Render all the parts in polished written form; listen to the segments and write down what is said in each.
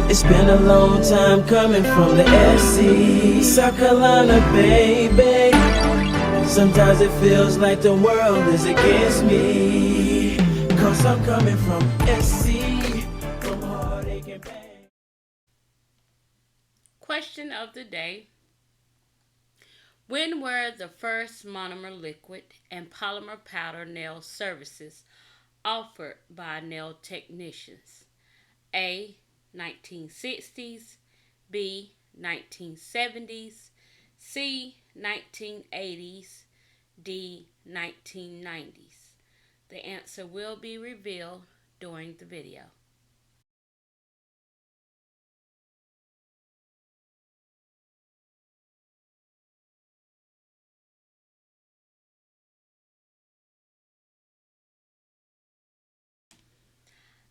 It's been a long time coming from the SC, South Carolina, baby. Sometimes it feels like the world is against me, 'cause I'm coming from SC, from heartache and pain. Question of the day. When were the first monomer liquid and polymer powder nail services offered by nail technicians? A. 1960s, B. 1970s, C. 1980s, D. 1990s. The answer will be revealed during the video.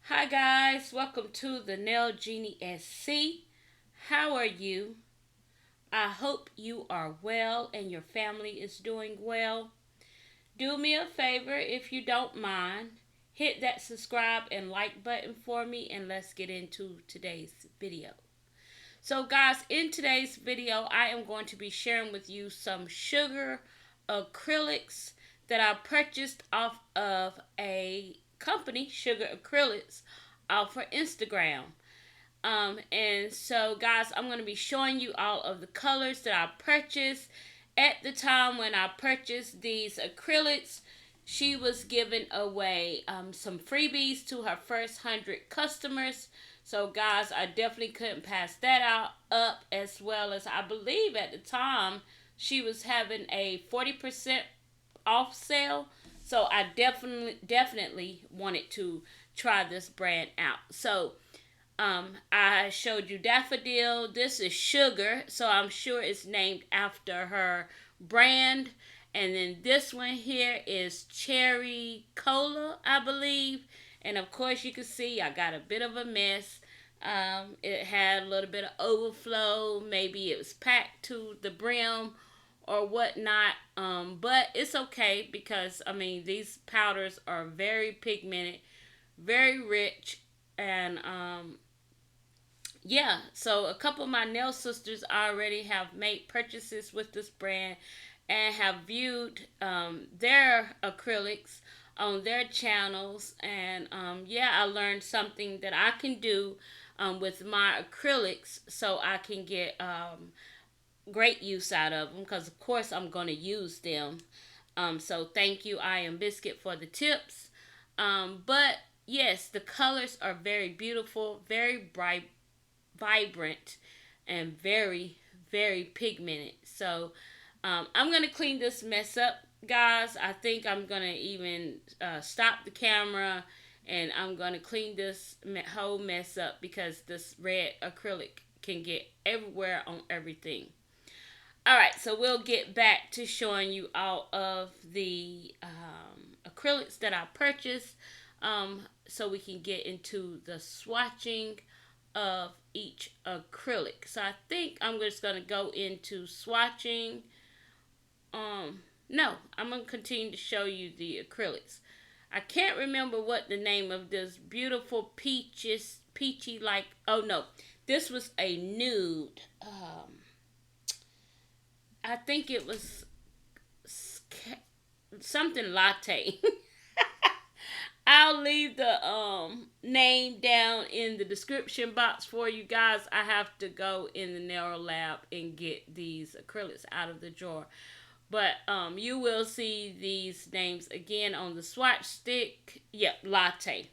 Hi guys, welcome to the TheNailJeanieSC. How are you? I hope you are well and your family is doing well. Do me a favor if you don't mind. Hit that subscribe and like button for me and let's get into today's video. So guys, in today's video, I am going to be sharing with you some sugar acrylics that I purchased off of a company, Sugar Acrylics, off of Instagram. And so guys, I'm going to be showing you all of the colors that I purchased. At the time when I purchased these acrylics, she was giving away some freebies to her first 100 customers. So guys, I definitely couldn't pass that up, as well as I believe at the time she was having a 40% off sale. So I definitely wanted to try this brand out. So I showed you daffodil. This is sugar, so I'm sure it's named after her brand. And then this one here is cherry cola, I believe. And of course you can see I got a bit of a mess. It had a little bit of overflow. Maybe it was packed to the brim or whatnot. But it's okay because, I mean, these powders are very pigmented, very rich. And, yeah, so a couple of my nail sisters already have made purchases with this brand and have viewed their acrylics on their channels. And, yeah, I learned something that I can do with my acrylics so I can get great use out of them, because of course I'm going to use them. So thank you, I Am Biscuit, for the tips. But yes, the colors are very beautiful, very bright, vibrant, and very, very pigmented. So I'm going to clean this mess up, guys. I think I'm going to even stop the camera and I'm going to clean this whole mess up, because this red acrylic can get everywhere on everything. Alright, so we'll get back to showing you all of the acrylics that I purchased, so we can get into the swatching of each acrylic. So I think I'm just going to go into swatching. No, I'm going to continue to show you the acrylics. I can't remember what the name of this beautiful peachy like, oh no, this was a nude. I think it was something Latte. I'll leave the name down in the description box for you guys. I have to go in the nail lab and get these acrylics out of the drawer. But you will see these names again on the swatch stick. Yep, Latte.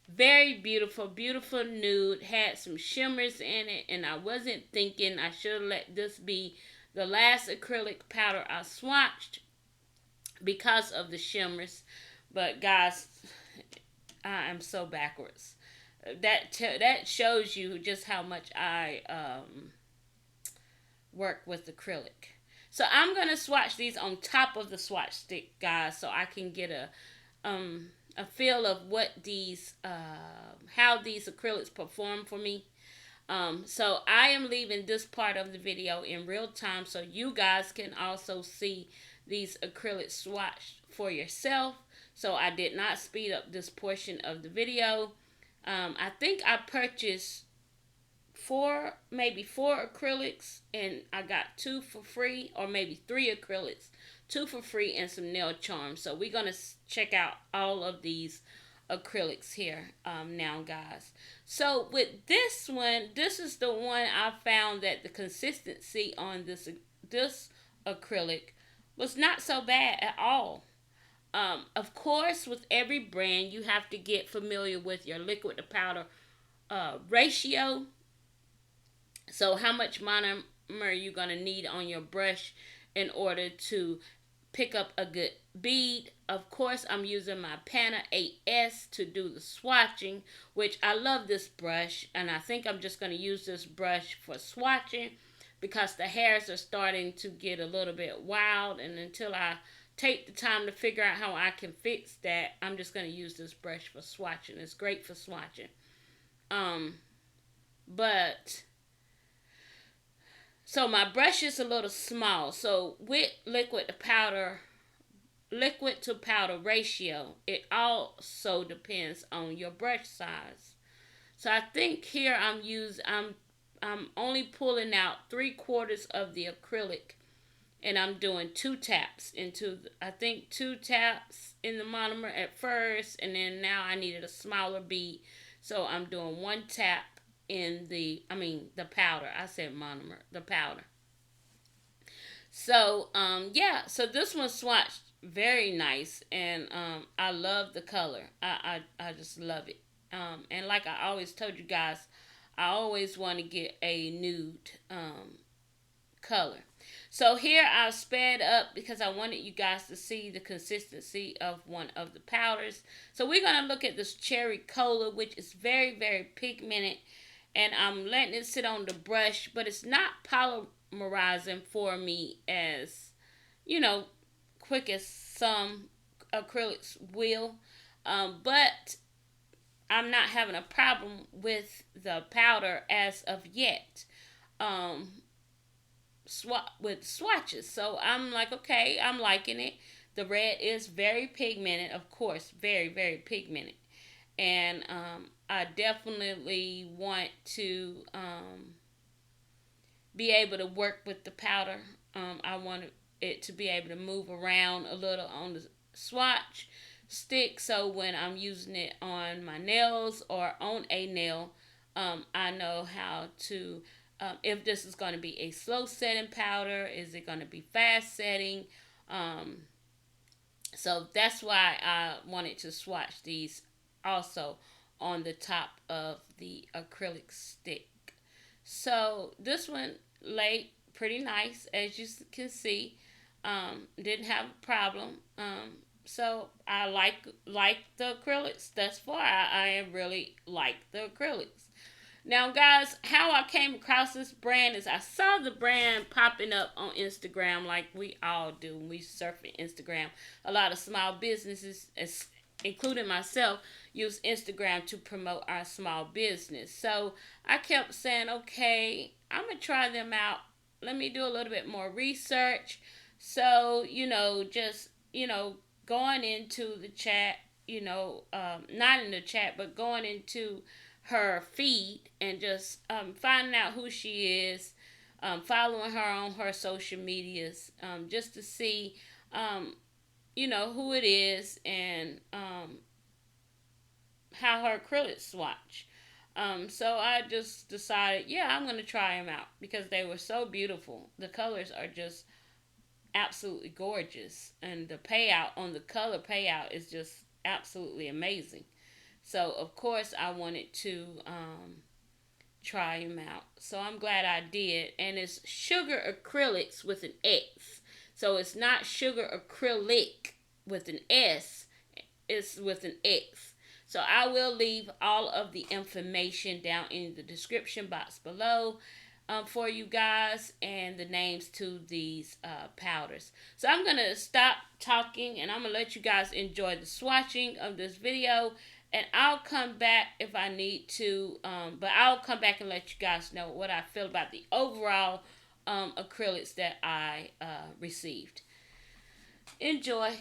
Very beautiful, beautiful nude. Had some shimmers in it, and I wasn't thinking I should have let this be the last acrylic powder I swatched because of the shimmers. But guys, I am so backwards. That shows you just how much I work with acrylic. So I'm going to swatch these on top of the swatch stick, guys, so I can get a feel of what these, how these acrylics perform for me. So I am leaving this part of the video in real time so you guys can also see these acrylics swatched for yourself. So I did not speed up this portion of the video. I think I purchased maybe four acrylics, and I got 2 for free, or maybe 3 acrylics, 2 for free, and some nail charms. So we're gonna check out all of these acrylics here now, guys. So with this one, this is the one I found that the consistency on this acrylic was not so bad at all. Of course, with every brand, you have to get familiar with your liquid to powder ratio. So how much monomer you're going to need on your brush in order to pick up a good bead. Of course, I'm using my Pana 8S to do the swatching, which I love this brush, and I think I'm just going to use this brush for swatching because the hairs are starting to get a little bit wild, and until I take the time to figure out how I can fix that, I'm just going to use this brush for swatching. It's great for swatching. But so my brush is a little small. So with liquid to powder ratio, it also depends on your brush size. So I think here I'm only pulling out 3/4 of the acrylic, and I'm doing 2 taps into I think 2 taps in the monomer at first, and then now I needed a smaller bead, so I'm doing 1 tap in the powder. I said monomer, the powder. So yeah, so this one swatched very nice, and I love the color. I just love it. And like I always told you guys, I always want to get a nude color. So here I've sped up because I wanted you guys to see the consistency of one of the powders. So we're going to look at this Cherry Cola, which is very, very pigmented. And I'm letting it sit on the brush, but it's not polymerizing for me as, quick as some acrylics will. But I'm not having a problem with the powder as of yet. With swatches. So I'm like, okay, I'm liking it. The red is very pigmented, of course, very, very pigmented. And I definitely want to be able to work with the powder. I want it to be able to move around a little on the swatch stick, so when I'm using it on my nails or on a nail, I know how to if this is going to be a slow setting powder, is it going to be fast setting? So that's why I wanted to swatch these also on the top of the acrylic stick. So this one laid pretty nice, as you can see. Didn't have a problem. So I like the acrylics thus far. I really like the acrylics. Now, guys, how I came across this brand is I saw the brand popping up on Instagram like we all do when we surfing Instagram. A lot of small businesses, including myself, use Instagram to promote our small business. So I kept saying, okay, I'm going to try them out. Let me do a little bit more research. So, going into the chat, not in the chat, but going into her feed and just finding out who she is, following her on her social medias, just to see, who it is and how her acrylics swatch. So I just decided, yeah, I'm going to try them out because they were so beautiful. The colors are just absolutely gorgeous, and the payout on the color payout is just absolutely amazing. So of course I wanted to try them out. So I'm glad I did. And it's Sugar Acrylics with an X. So it's not Sugar Acrylic with an S. It's with an X. So I will leave all of the information down in the description box below for you guys, and the names to these powders. So I'm going to stop talking, and I'm going to let you guys enjoy the swatching of this video. And I'll come back if I need to, but I'll come back and let you guys know what I feel about the overall acrylics that I received. Enjoy.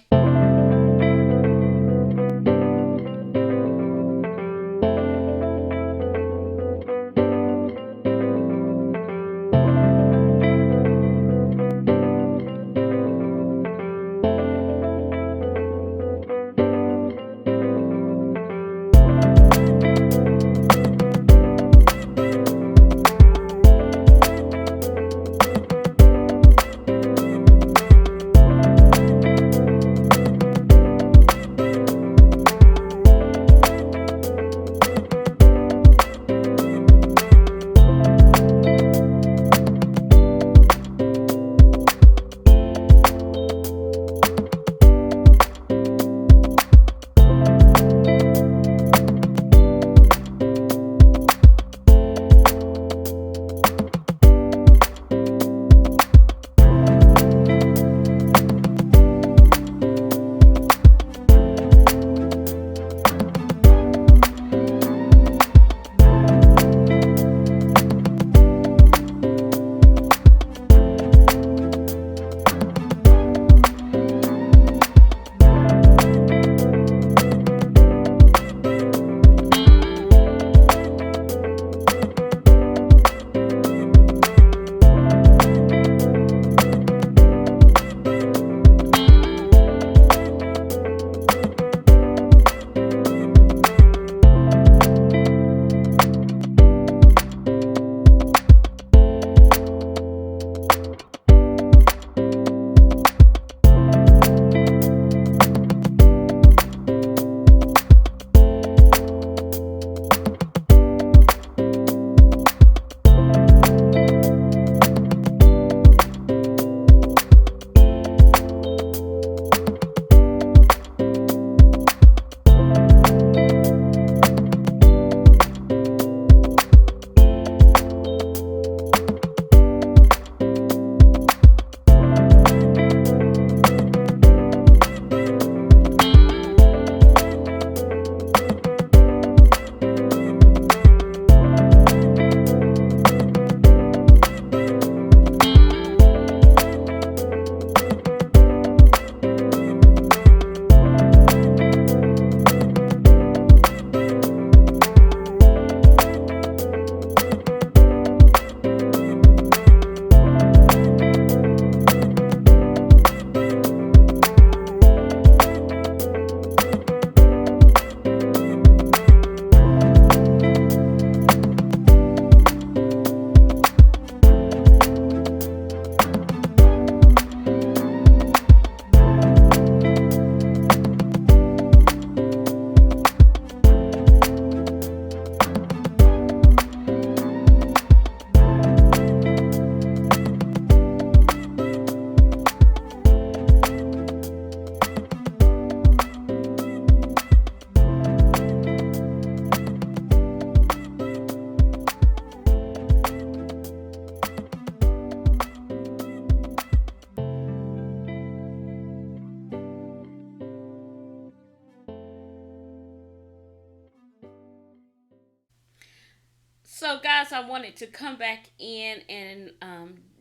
So, guys, I wanted to come back in and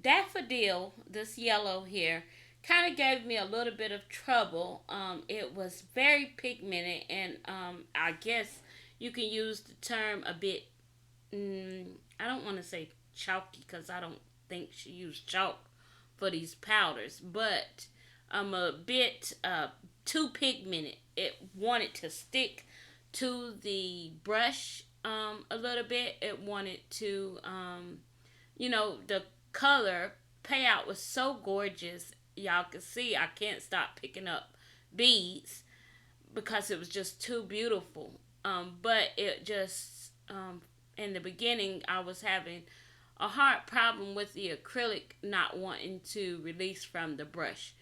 daffodil, this yellow here, kind of gave me a little bit of trouble. It was very pigmented, and I guess you can use the term a bit. I don't want to say chalky because I don't think she used chalk for these powders, but a bit too pigmented. It wanted to stick to the brush a little bit. It wanted to, the color payout was so gorgeous. Y'all can see I can't stop picking up beads because it was just too beautiful. But it just, in the beginning, I was having a hard problem with the acrylic not wanting to release from the brush.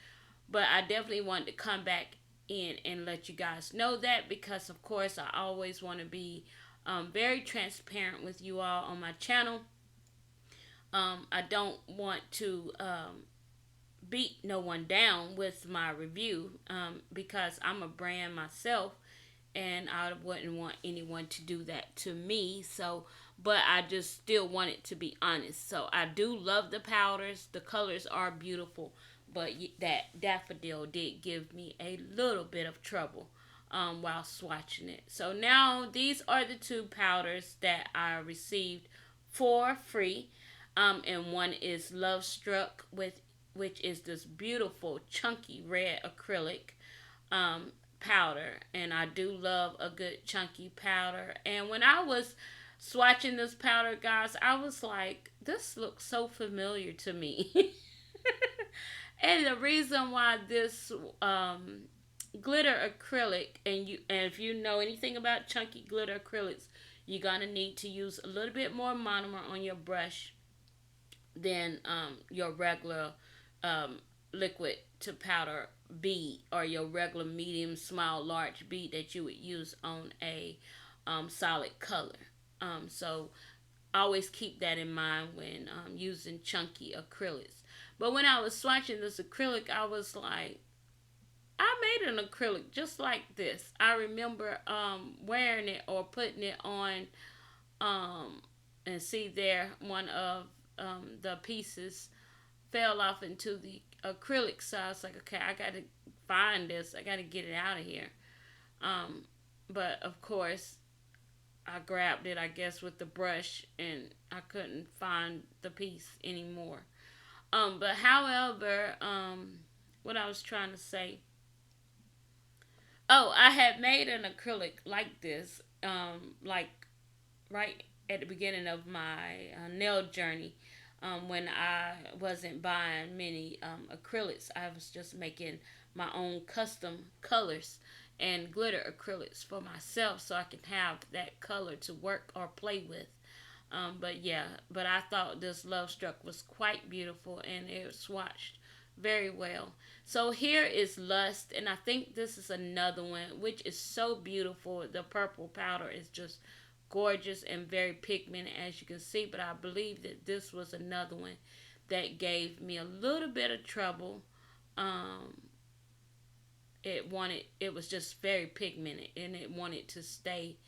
But I definitely wanted to come back in and let you guys know that, because of course I always want to be very transparent with you all on my channel. I don't want to beat no one down with my review, because I'm a brand myself and I wouldn't want anyone to do that to me. So, but I just still want it to be honest. So I do love the powders. The colors are beautiful, but that daffodil did give me a little bit of trouble while swatching it. So now these are the two powders that I received for free. And one is Love Struck, which is this beautiful chunky red acrylic powder, and I do love a good chunky powder. And when I was swatching this powder, guys, I was like, this looks so familiar to me. And the reason why this glitter acrylic, and if you know anything about chunky glitter acrylics, you're gonna need to use a little bit more monomer on your brush than your regular liquid to powder bead, or your regular medium, small, large bead that you would use on a solid color. So always keep that in mind when using chunky acrylics. But when I was swatching this acrylic, I was like, I made an acrylic just like this. I remember wearing it or putting it on, and see there, one of the pieces fell off into the acrylic. So I was like, okay, I got to find this. I got to get it out of here. But of course, I grabbed it, I guess, with the brush, and I couldn't find the piece anymore. But however, what I was trying to say. Oh, I had made an acrylic like this, like right at the beginning of my nail journey. When I wasn't buying many acrylics, I was just making my own custom colors and glitter acrylics for myself, so I can have that color to work or play with. But I thought this Love Struck was quite beautiful, and it swatched very well. So here is Lust, and I think this is another one which is so beautiful. The purple powder is just gorgeous and very pigmented, as you can see, but I believe that this was another one that gave me a little bit of trouble. It was just very pigmented, and it wanted to stay,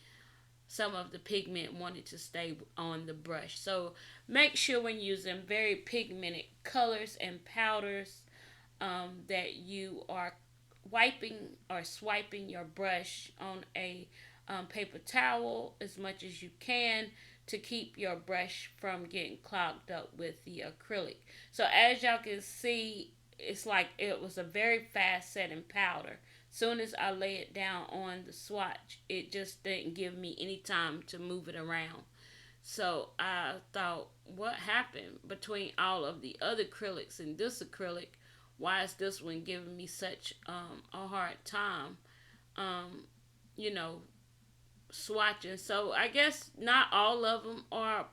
some of the pigment wanted to stay on the brush. So make sure when using very pigmented colors and powders, that you are wiping or swiping your brush on a paper towel as much as you can, to keep your brush from getting clogged up with the acrylic. So as y'all can see, it's like it was a very fast setting powder. Soon as I lay it down on the swatch, it just didn't give me any time to move it around. So I thought, what happened between all of the other acrylics and this acrylic? Why is this one giving me such a hard time, you know, swatching? So I guess not all of them are,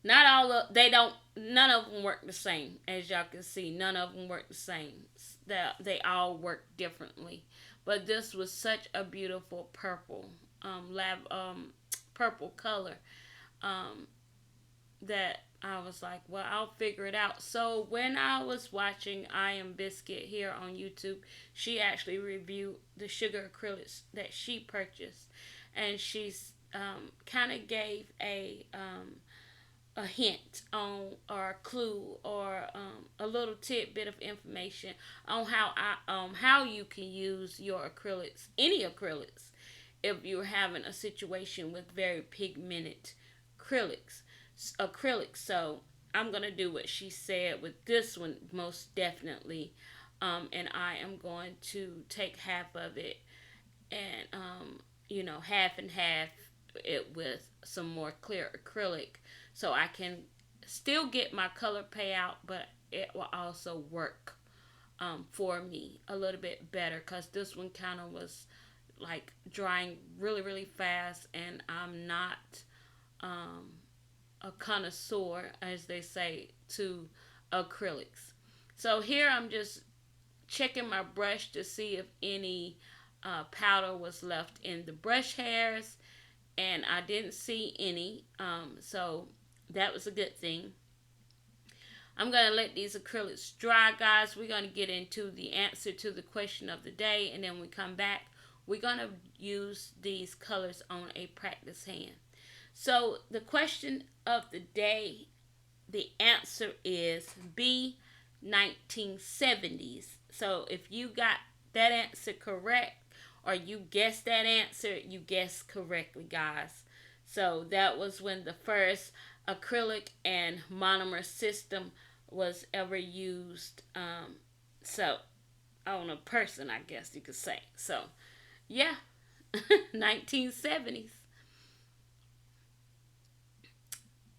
not all of, they don't, none of them work the same. As y'all can see, none of them work the same. They all work differently. But this was such a beautiful purple, purple color, that I was like, well, I'll figure it out. So when I was watching I Am Biscuit here on YouTube, she actually reviewed the sugar acrylics that she purchased, and she kind of gave a hint on or a clue or a little tidbit of information on how you can use your acrylics, any acrylics, if you're having a situation with very pigmented acrylics. So I'm gonna do what she said with this one most definitely, and I am going to take half of it and half and half it with some more clear acrylic, so I can still get my color payout, but it will also work for me a little bit better, because this one kind of was like drying really really fast, and I'm not a connoisseur, as they say, to acrylics. So here I'm just checking my brush to see if any powder was left in the brush hairs, and I didn't see any, so that was a good thing. I'm going to let these acrylics dry, guys. We're going to get into the answer to the question of the day, and then when we come back, we're going to use these colors on a practice hand. So the question of the day, the answer is B, 1970s. So if you got that answer correct, or you guessed that answer, you guessed correctly, guys. So that was when the first acrylic and monomer system was ever used. So on a person, I guess you could say. So yeah, 1970s.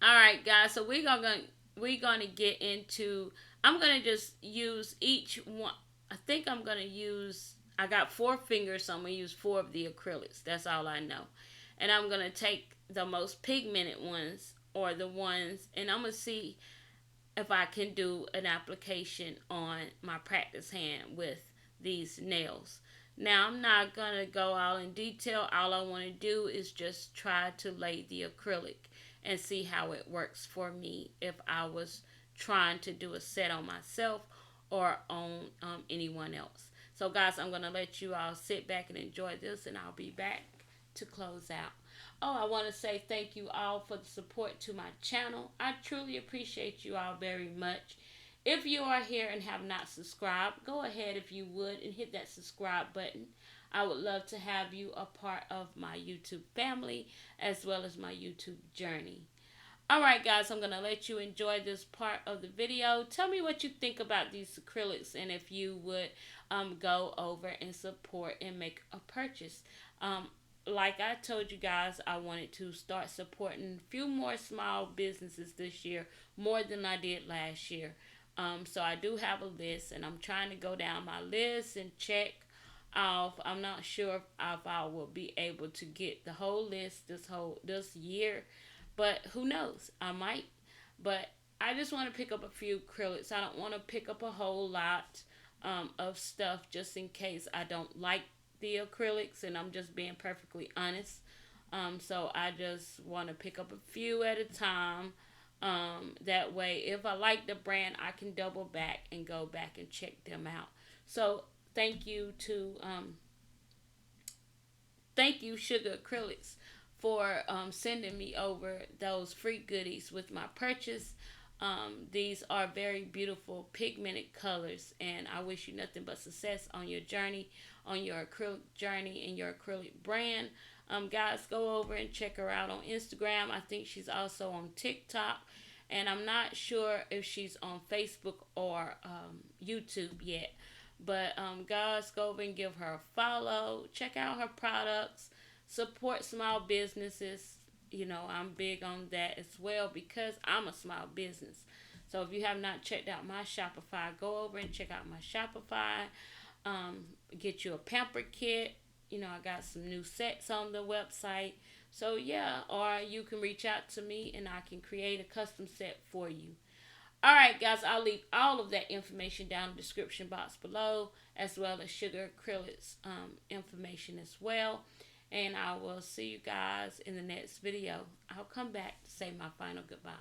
All right, guys. So we're gonna get into. I'm gonna just use each one. I think I'm gonna use. I got 4 fingers, so I'm gonna use 4 of the acrylics. That's all I know. And I'm gonna take the most pigmented ones, or the ones, and I'm gonna see if I can do an application on my practice hand with these nails. Now, I'm not gonna go all in detail. All I want to do is just try to lay the acrylic and see how it works for me if I was trying to do a set on myself or on anyone else. So guys, I'm going to let you all sit back and enjoy this, and I'll be back to close out. Oh, I want to say thank you all for the support to my channel. I truly appreciate you all very much. If you are here and have not subscribed, go ahead if you would and hit that subscribe button. I would love to have you a part of my YouTube family as well as my YouTube journey. Alright guys, I'm going to let you enjoy this part of the video. Tell me what you think about these acrylics, and if you would go over and support and make a purchase. Like I told you guys, I wanted to start supporting a few more small businesses this year, more than I did last year. So I do have a list, and I'm trying to go down my list and check off. I'm not sure if I will be able to get the whole list this year, but who knows? I might. But I just want to pick up a few acrylics. I don't want to pick up a whole lot of stuff just in case I don't like the acrylics, and I'm just being perfectly honest. So I just want to pick up a few at a time. That way, if I like the brand, I can double back and go back and check them out. So thank you to Sugar Acrylics for sending me over those free goodies with my purchase. These are very beautiful pigmented colors, and I wish you nothing but success on your journey, on your acrylic journey and your acrylic brand. Guys, go over and check her out on Instagram. I think she's also on TikTok, and I'm not sure if she's on Facebook or YouTube yet. But guys, go over and give her a follow. Check out her products. Support small businesses. You know, I'm big on that as well because I'm a small business. So if you have not checked out my Shopify, go over and check out my Shopify. Get you a pamper kit. You know, I got some new sets on the website. So yeah, or you can reach out to me and I can create a custom set for you. Alright guys, I'll leave all of that information down in the description box below, as well as Sugar Acrylics information as well. And I will see you guys in the next video. I'll come back to say my final goodbyes.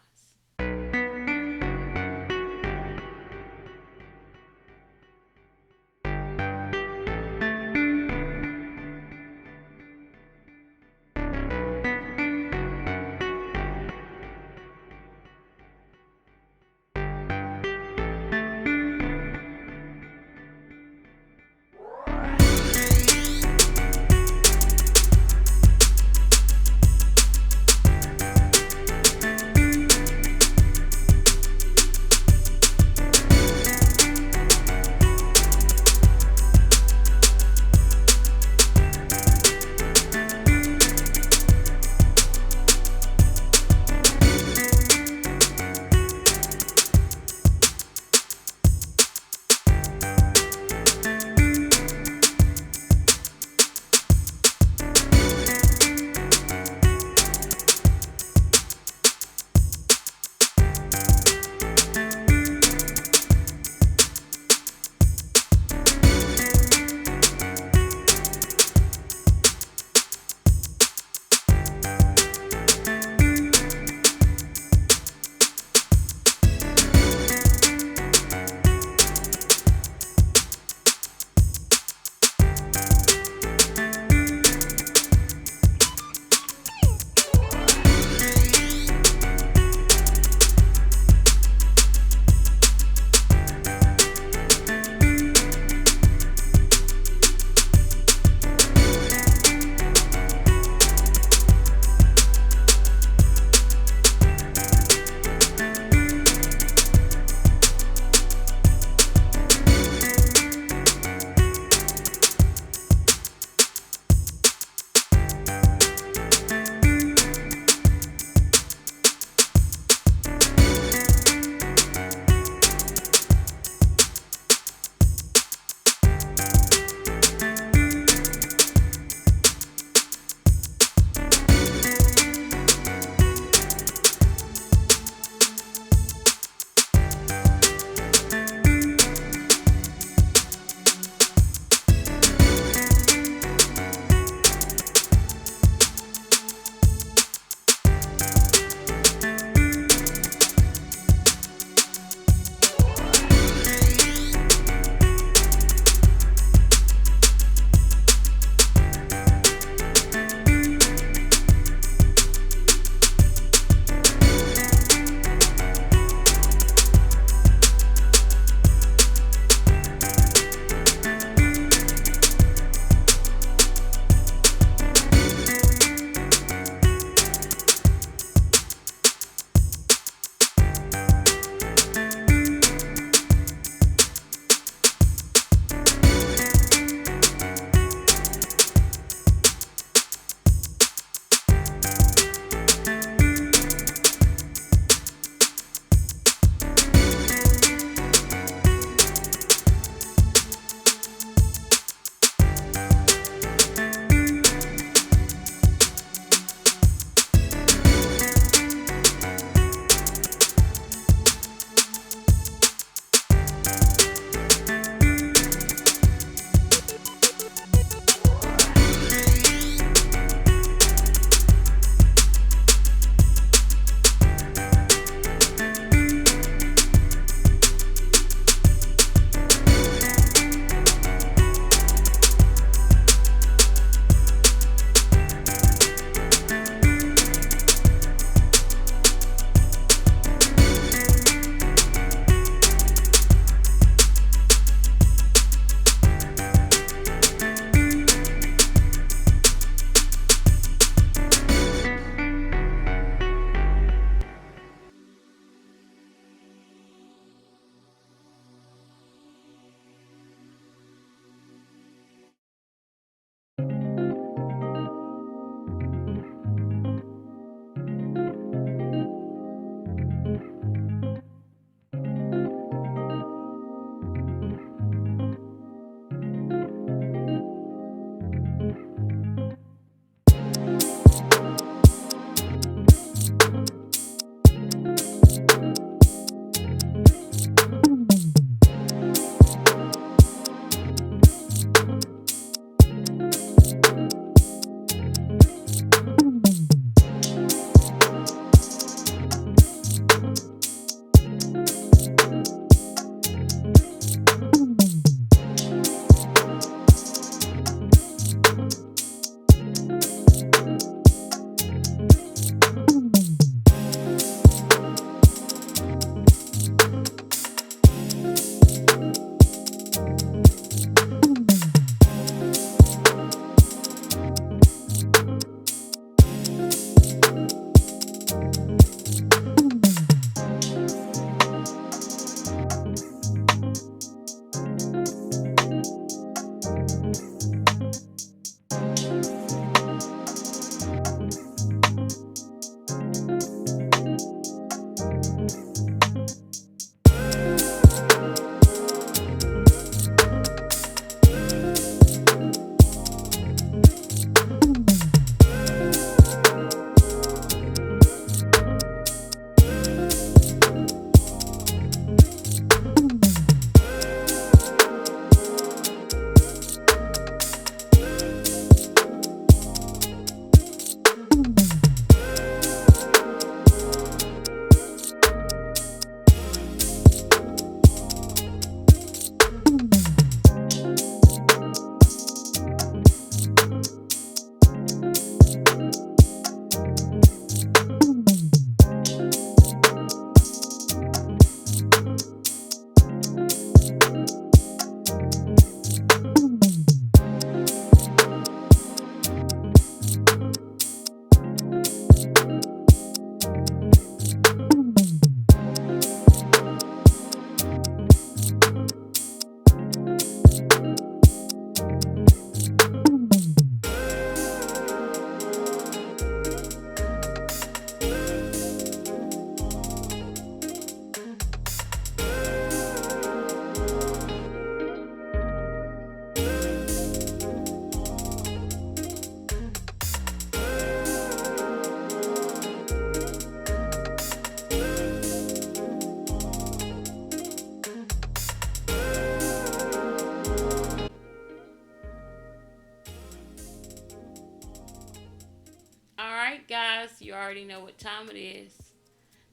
already know what time it is.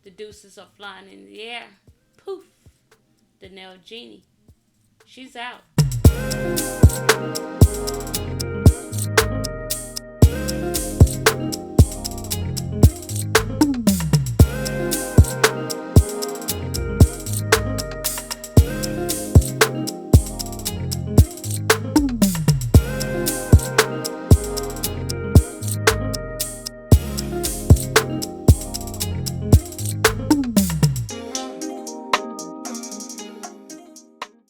The deuces are flying in the air. Poof. The Nail Genie. She's out.